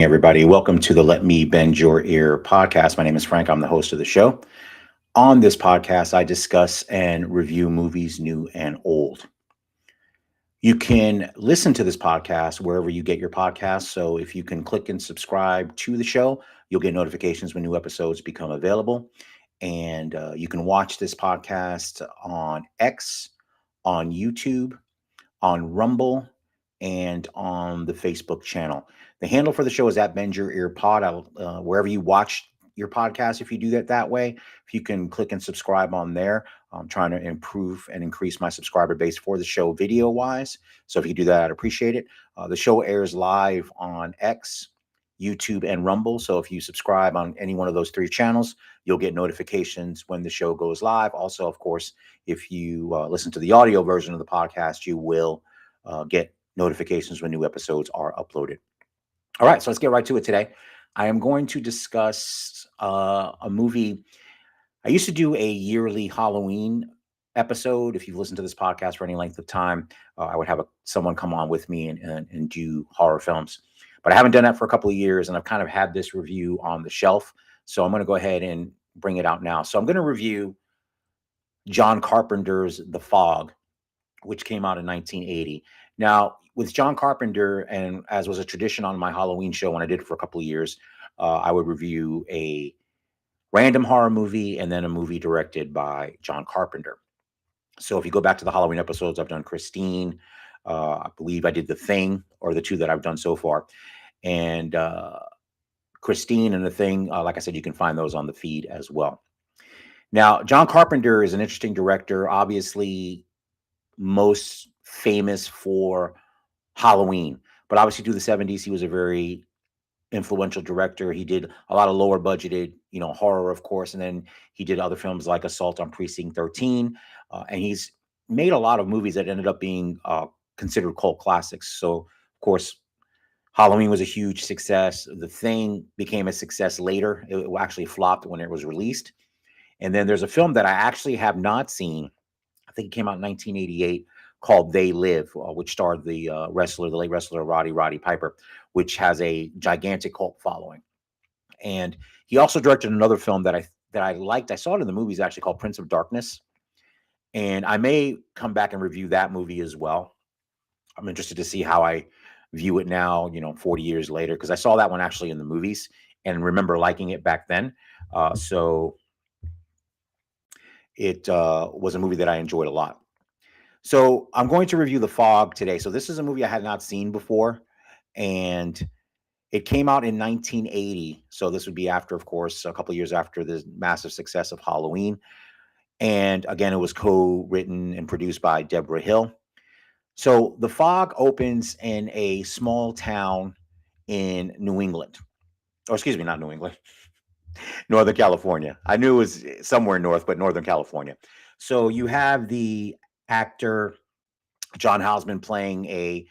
Everybody. Welcome to the Let Me Bend Your Ear podcast. My name is Frank. I'm the host of the show. On this podcast, I discuss and review movies new and old. You can listen to this podcast wherever you get your podcasts. So if you can click and subscribe to the show, you'll get notifications when new episodes become available. And you can watch this podcast on X, on YouTube, on Rumble, and on the Facebook channel. The handle for the show is at Bend Your Ear Pod. Wherever you watch your podcast, if you do that way, if you can click and subscribe on there, I'm trying to improve and increase my subscriber base for the show video wise. So if you do that, I'd appreciate it. The show airs live on X, YouTube, and Rumble. So if you subscribe on any one of those three channels, you'll get notifications when the show goes live. Also, of course, if you listen to the audio version of the podcast, you will get notifications when new episodes are uploaded. All right, so let's get right to it today. I am going to discuss a movie. I used to do a yearly Halloween episode. If you've listened to this podcast for any length of time, I would have someone come on with me and do horror films. But I haven't done that for a couple of years, and I've kind of had this review on the shelf. So I'm going to go ahead and bring it out now. So I'm going to review John Carpenter's The Fog, which came out in 1980. Now, with John Carpenter, and as was a tradition on my Halloween show when I did it for a couple of years, I would review a random horror movie and then a movie directed by John Carpenter. So if you go back to the Halloween episodes, I've done Christine. I believe I did The Thing, or the two that I've done so far. And Christine and The Thing, like I said, you can find those on the feed as well. Now, John Carpenter is an interesting director, obviously most famous for Halloween, but obviously through the 70s, he was a very influential director. He did a lot of lower budgeted, horror, of course, and then he did other films like Assault on Precinct 13, and he's made a lot of movies that ended up being considered cult classics. So, of course, Halloween was a huge success. The Thing became a success later. It actually flopped when it was released. And then there's a film that I actually have not seen. I think it came out in 1988, called They Live, which starred the late wrestler Roddy Piper, which has a gigantic cult following. And he also directed another film that I liked. I saw it in the movies actually, called Prince of Darkness, and I may come back and review that movie as well. I'm interested to see how I view it now, 40 years later, because I saw that one actually in the movies and remember liking it back then. So it was a movie that I enjoyed a lot. So I'm going to review The Fog today. So this is a movie I had not seen before, and it came out in 1980. So this would be after, of course, a couple of years after the massive success of Halloween. And again, it was co-written and produced by Deborah Hill. So The Fog opens in a small town in New England. Or excuse me, not New England, Northern California. I knew it was somewhere north, but Northern California. So you have the actor John Houseman playing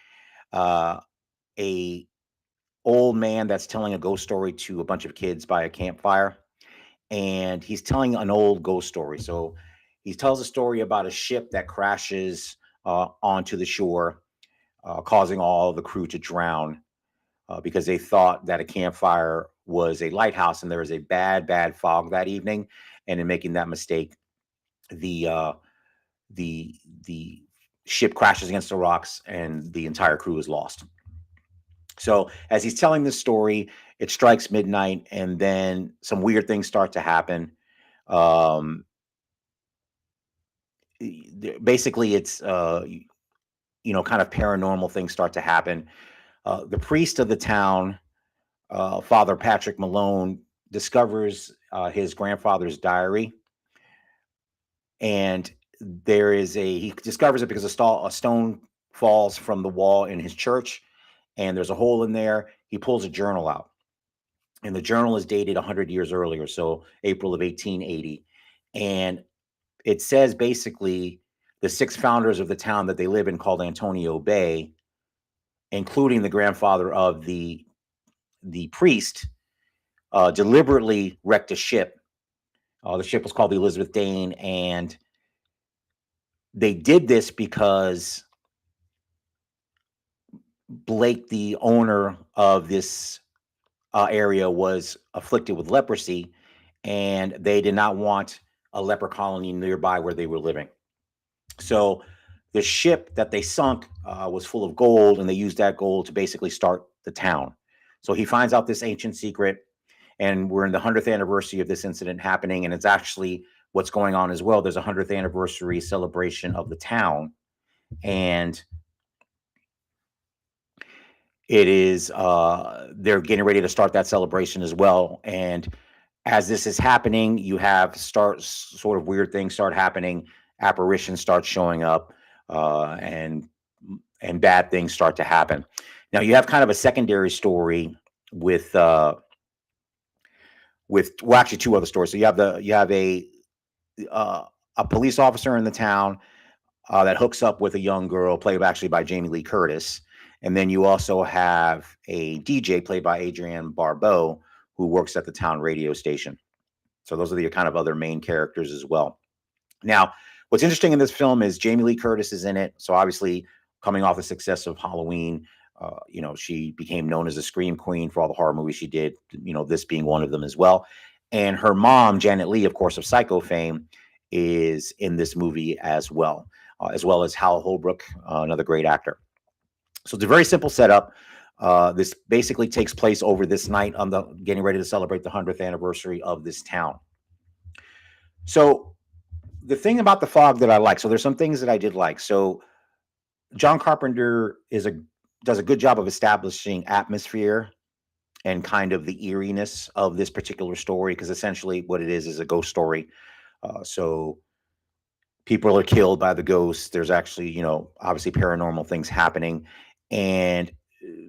uh, a old man that's telling a ghost story to a bunch of kids by a campfire, and he's telling an old ghost story. So he tells a story about a ship that crashes onto the shore, causing all the crew to drown because they thought that a campfire was a lighthouse, and there was a bad fog that evening. And in making that mistake, the the the ship crashes against the rocks, and the entire crew is lost. So as he's telling this story, it strikes midnight, and then some weird things start to happen. Um, Basically, it's kind of paranormal things start to happen. The priest of the town, Father Patrick Malone, discovers his grandfather's diary, and he discovers it because a stone falls from the wall in his church, and there's a hole in there. He pulls a journal out, and the journal is dated 100 years earlier, so April of 1880. And it says basically the six founders of the town that they live in, called Antonio Bay, including the grandfather of the priest, deliberately wrecked a ship. The ship was called the Elizabeth Dane, and they did this because Blake, the owner of this area was afflicted with leprosy, and they did not want a leper colony nearby where they were living. So the ship that they sunk was full of gold, and they used that gold to basically start the town. So he finds out this ancient secret, and we're in the 100th anniversary of this incident happening, and it's actually what's going on as well. There's a 100th anniversary celebration of the town, and it is they're getting ready to start that celebration as well. And as this is happening, you have start sort of weird things start happening, apparitions start showing up, and bad things start to happen. Now you have kind of a secondary story with well, actually two other stories. So you have a police officer in the town that hooks up with a young girl played actually by Jamie Lee Curtis. And then you also have a DJ played by Adrienne Barbeau who works at the town radio station. So those are the kind of other main characters as well. Now, what's interesting in this film is Jamie Lee Curtis is in it. So obviously, coming off the success of Halloween, she became known as a scream queen for all the horror movies she did. This being one of them as well. And her mom, Janet Leigh, of course, of Psycho fame, is in this movie as well as Hal Holbrook, another great actor. So it's a very simple setup. This basically takes place over this night on the getting ready to celebrate the 100th anniversary of this town. So the thing about The Fog that I like, so there's some things that I did like. So John Carpenter does a good job of establishing atmosphere and kind of the eeriness of this particular story, because essentially what it is a ghost story. So people are killed by the ghosts. There's actually, obviously paranormal things happening, and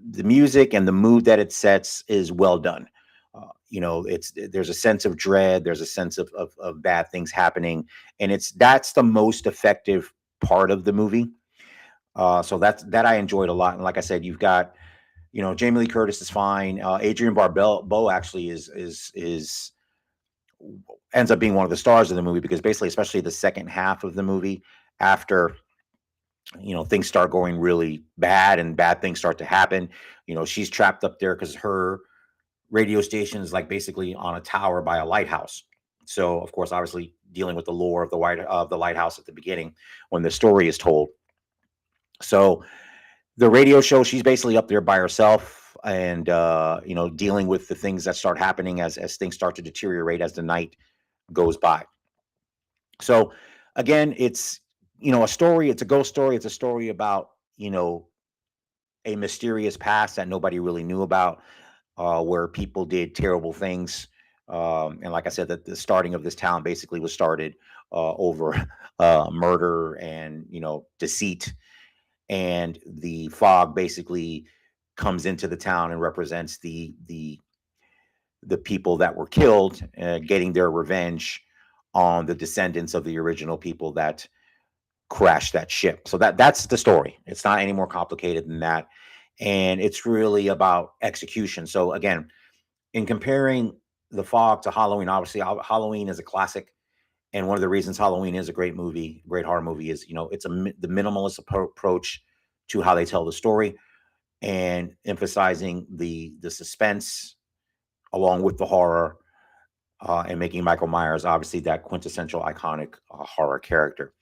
the music and the mood that it sets is well done. There's a sense of dread. There's a sense of bad things happening, and that's the most effective part of the movie. So that I enjoyed a lot. And like I said, you've got, Jamie Lee Curtis is fine. Adrienne Barbeau actually is ends up being one of the stars of the movie, because basically, especially the second half of the movie, after things start going really bad and bad things start to happen, she's trapped up there because her radio station is like basically on a tower by a lighthouse. So of course, obviously dealing with the lore of the lighthouse at the beginning when the story is told. So the radio show, she's basically up there by herself, and dealing with the things that start happening as things start to deteriorate as the night goes by. So again, it's a story. It's a ghost story. It's a story about a mysterious past that nobody really knew about, where people did terrible things. And like I said, that the starting of this town basically was started over murder and deceit. And the fog basically comes into the town and represents the people that were killed, getting their revenge on the descendants of the original people that crashed that ship. So that's the story. It's not any more complicated than that, and it's really about execution. So again, in comparing The Fog to Halloween, obviously Halloween is a classic, and one of the reasons Halloween is a great movie, great horror movie, is it's the minimalist approach to how they tell the story, and emphasizing the suspense along with the horror, and making Michael Myers obviously that quintessential iconic horror character.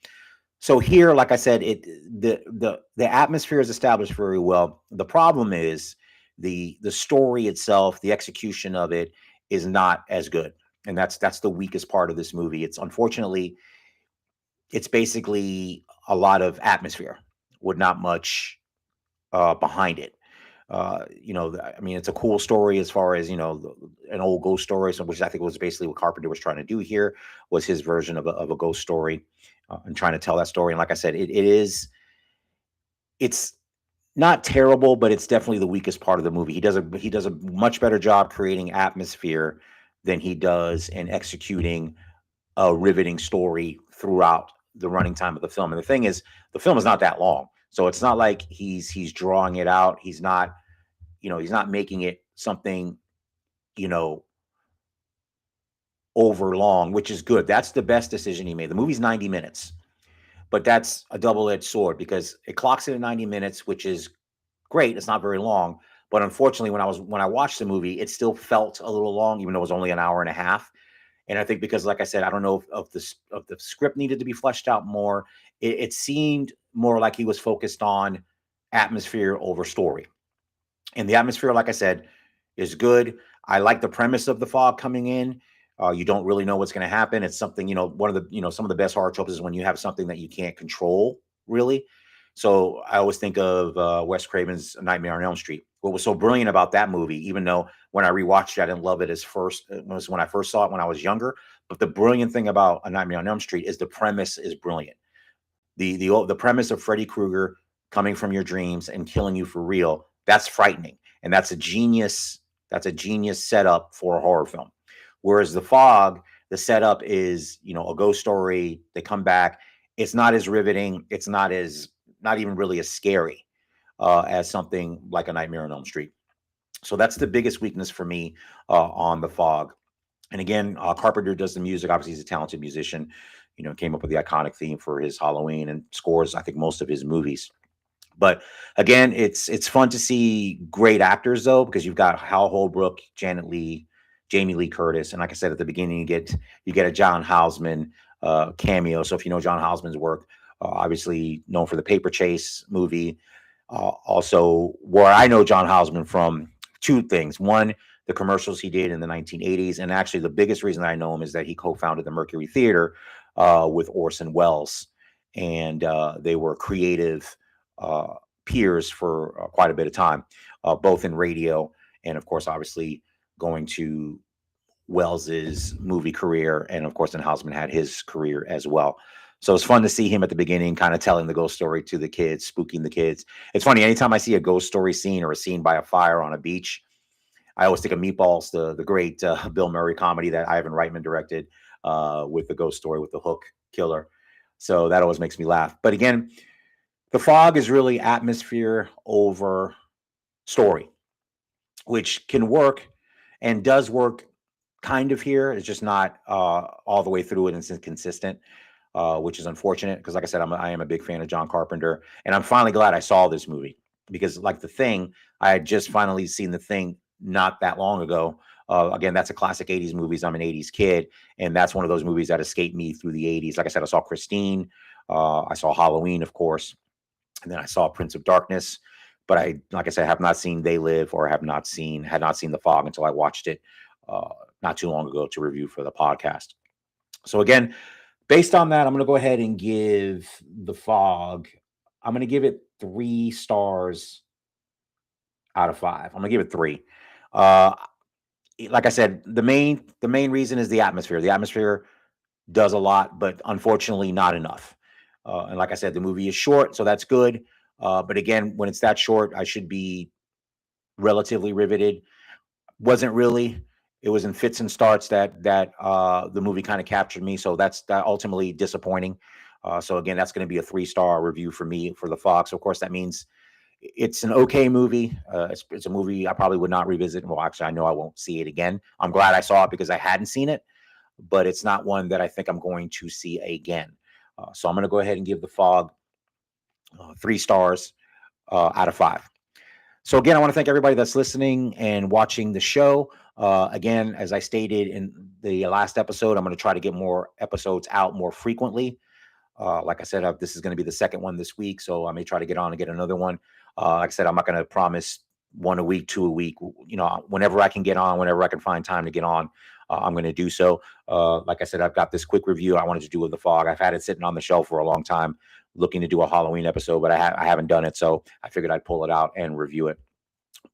So here, like I said, the atmosphere is established very well. The problem is the story itself, the execution of it is not as good, and that's the weakest part of this movie. It's basically a lot of atmosphere with not much behind it. I mean, it's a cool story as far as an old ghost story, so which I think was basically what Carpenter was trying to do here, was his version of a ghost story, and trying to tell that story. And like I said, it's not terrible, but it's definitely the weakest part of the movie. He does a much better job creating atmosphere than he does in executing a riveting story throughout the running time of the film. And the thing is, the film is not that long, so it's not like he's drawing it out. He's not making it something over long, which is good. That's the best decision he made. The movie's 90 minutes, but that's a double-edged sword, because it clocks in at 90 minutes, which is great. It's not very long, But unfortunately, when I watched the movie, it still felt a little long, even though it was only an hour and a half. And I think because, like I said, I don't know if the script needed to be fleshed out more. It seemed more like he was focused on atmosphere over story. And the atmosphere, like I said, is good. I like the premise of the fog coming in. You don't really know what's going to happen. It's something, one of the, some of the best horror tropes is when you have something that you can't control, really. So I always think of Wes Craven's Nightmare on Elm Street. What was so brilliant about that movie, even though when I rewatched it, I didn't love it as first, it was when I first saw it when I was younger. But the brilliant thing about A Nightmare on Elm Street is the premise is brilliant. The premise of Freddy Krueger coming from your dreams and killing you for real, that's frightening. And that's a genius setup for a horror film. Whereas The Fog, the setup is, a ghost story. They come back. It's not as riveting. It's not even really as scary as something like A Nightmare on Elm Street. So that's the biggest weakness for me on The Fog. And again, Carpenter does the music. Obviously, he's a talented musician. Came up with the iconic theme for his Halloween and scores, I think, most of his movies. But again, it's fun to see great actors though, because you've got Hal Holbrook, Janet Leigh, Jamie Lee Curtis, and like I said at the beginning, you get a John Houseman cameo. So if you know John Houseman's work, obviously known for the Paper Chase movie. Also, where I know John Houseman from, two things. One, the commercials he did in the 1980s, and actually the biggest reason I know him is that he co-founded the Mercury Theater with Orson Welles, and they were creative uh, peers for quite a bit of time, both in radio and, of course, obviously going to Wells's movie career, and of course, then Houseman had his career as well. So it's fun to see him at the beginning, kind of telling the ghost story to the kids, spooking the kids. It's funny, anytime I see a ghost story scene or a scene by a fire on a beach, I always think of Meatballs, the great Bill Murray comedy that Ivan Reitman directed with the ghost story with the hook killer. So that always makes me laugh. But again, The Fog is really atmosphere over story, which can work and does work kind of here. It's just not all the way through it, and it's inconsistent, which is unfortunate because, like I said, I am a big fan of John Carpenter, and I'm finally glad I saw this movie because, like The Thing, I had just finally seen The Thing not that long ago. Again, that's a classic 80s movies. I'm an 80s kid, and that's one of those movies that escaped me through the 80s. Like I said, I saw Christine, I saw Halloween, of course, and then I saw Prince of Darkness. But like I said, have not seen They Live, or had not seen The Fog until I watched it not too long ago to review for the podcast. So again, based on that, I'm going to go ahead and give The Fog. I'm going to give it 3 stars out of 5. I'm going to give it 3. Uh, like I said, the main reason is the atmosphere. The atmosphere does a lot, but unfortunately not enough. And like I said, the movie is short, so that's good. But again, when it's that short, I should be relatively riveted. Wasn't really. It was in fits and starts that the movie kind of captured me. So that's that ultimately disappointing. So again, that's going to be a 3-star review for me for The Fox. Of course, that means it's an okay movie. It's a movie I probably would not revisit. Well, actually, I know I won't see it again. I'm glad I saw it because I hadn't seen it, but it's not one that I think I'm going to see again. So I'm going to go ahead and give The Fog 3 stars out of 5. So again, I want to thank everybody that's listening and watching the show. Again, as I stated in the last episode, I'm going to try to get more episodes out more frequently. Like I said, this is going to be the second one this week, so I may try to get on and get another one. Like I said, I'm not going to promise 1 a week, 2 a week. Whenever I can get on, whenever I can find time to get on, I'm going to do so. Like I said, I've got this quick review I wanted to do with The Fog. I've had it sitting on the shelf for a long time, looking to do a Halloween episode, but I haven't done it, so I figured I'd pull it out and review it.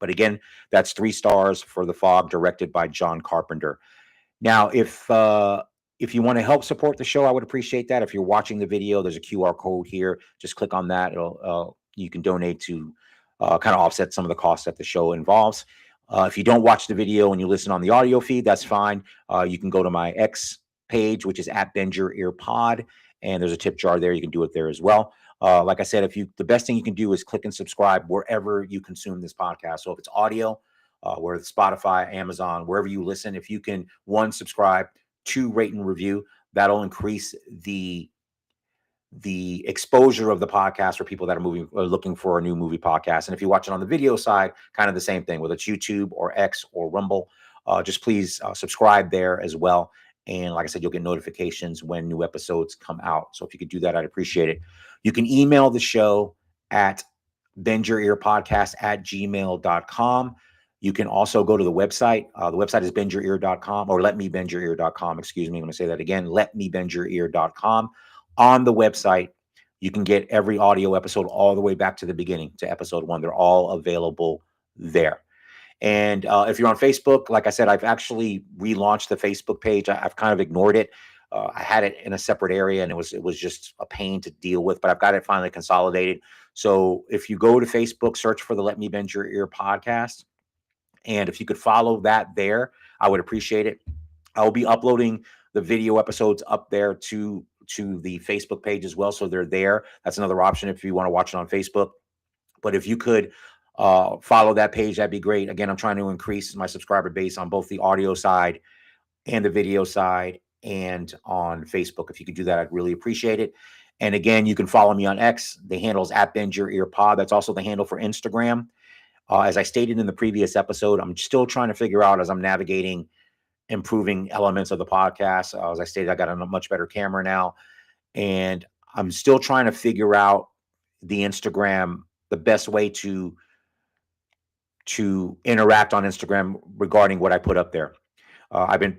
But again, that's 3 stars for The Fog, directed by John Carpenter. Now, if you want to help support the show, I would appreciate that. If you're watching the video, there's a QR code here. Just click on that. You can donate to kind of offset some of the costs that the show involves. If you don't watch the video and you listen on the audio feed, that's fine. You can go to my X page, which is at Bend Your Ear Pod, and there's a tip jar there. You can do it there as well. Like I said, the best thing you can do is click and subscribe wherever you consume this podcast. So if it's audio, whether it's Spotify, Amazon, wherever you listen, if you can, 1, subscribe, 2, rate and review, that'll increase the the exposure of the podcast for people that are looking for a new movie podcast. And if you watch it on the video side, kind of the same thing, whether it's YouTube or X or Rumble. Just please subscribe there as well. And like I said, you'll get notifications when new episodes come out. So if you could do that, I'd appreciate it. You can email the show at bendyourearpodcast@gmail.com. You can also go to the website. The website is bendyourear.com, or letmebendyourear.com. Excuse me. I'm going to say that again. Letmebendyourear.com. On the website, you can get every audio episode all the way back to the beginning, to episode 1. They're all available there. And if you're on Facebook, like I said, I've actually relaunched the Facebook page. I've kind of ignored it. I had it in a separate area, and it was just a pain to deal with, but I've got it finally consolidated. So if you go to Facebook, search for the Let Me Bend Your Ear podcast, and if you could follow that there, I would appreciate it. I will be uploading the video episodes up there to the Facebook page as well, so they're there. That's another option if you want to watch it on Facebook. But if you could follow that page, that'd be great. Again, I'm trying to increase my subscriber base on both the audio side and the video side and on Facebook. If you could do that, I'd really appreciate it. And again, you can follow me on X. The handle is @BendYourEarPod. That's also the handle for Instagram. As I stated in the previous episode, I'm still trying to figure out, as I'm navigating improving elements of the podcast. As I stated, I got a much better camera now, and I'm still trying to figure out the Instagram, the best way to interact on Instagram regarding what I put up there. I've been,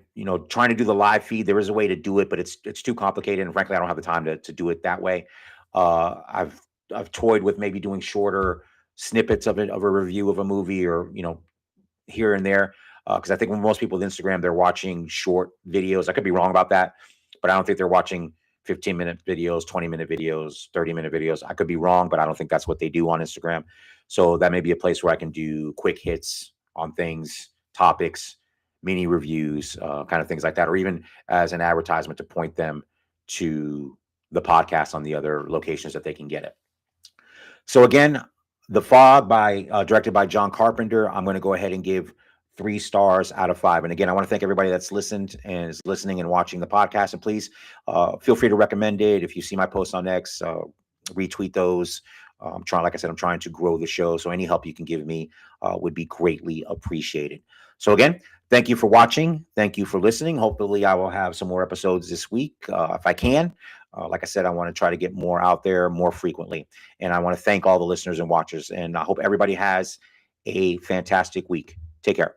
trying to do the live feed. There is a way to do it, but it's too complicated, and frankly, I don't have the time to do it that way. I've toyed with maybe doing shorter snippets of a review of a movie, or here and there, because I think when most people with Instagram, they're watching short videos. I could be wrong about that, but I don't think they're watching 15-minute videos, 20-minute videos, 30-minute videos. I could be wrong, but I don't think that's what they do on Instagram. So that may be a place where I can do quick hits on things, topics, mini reviews, kind of things like that, or even as an advertisement to point them to the podcast on the other locations that they can get it. So again, The Fog directed by John Carpenter, I'm going to go ahead and give 3 stars out of 5. And again, I want to thank everybody that's listened and is listening and watching the podcast. And please feel free to recommend it. If you see my posts on X, retweet those. Like I said, I'm trying to grow the show. So any help you can give me would be greatly appreciated. So again, thank you for watching. Thank you for listening. Hopefully I will have some more episodes this week if I can. Like I said, I want to try to get more out there more frequently. And I want to thank all the listeners and watchers. And I hope everybody has a fantastic week. Take care.